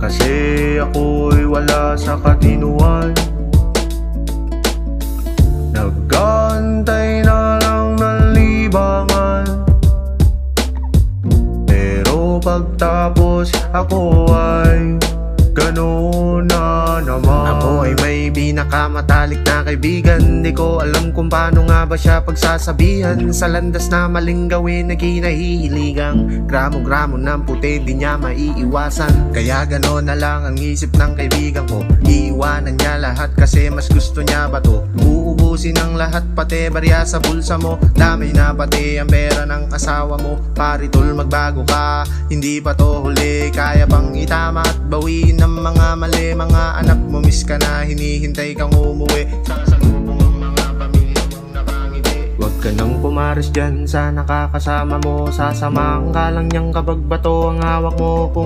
Kasi ako'y wala sa katinuan. Nag-aantay na lang ng libangan, pero pagtapos ako ay gano'n na naman. Ako ay may pinakamatalik na kaibigan. Di ko alam kung paano nga ba siya pagsasabihan. Sa landas na maling gawin na kinahihiligang gramo-gramo ng puti di niya maiiwasan. Kaya gano'n na lang ang isip ng kaibigan ko. Iiwanan niya lahat kasi mas gusto niya ba to. Uubusin ang lahat pati barya sa bulsa mo. Damay na pati ang pera ng asawa mo. Paritol magbago ka, hindi pa to huli. Kaya bang itama at bawiin ng mga mali? Mga anak mo miss ka na, hinihintay kang umuwi. Sasalubong ang mga pamilya mong napangiti. Huwag ka nang pumaris dyan sa nakakasama mo. Sasamahan ka lang niyang kabagbato ang hawak mo. Kung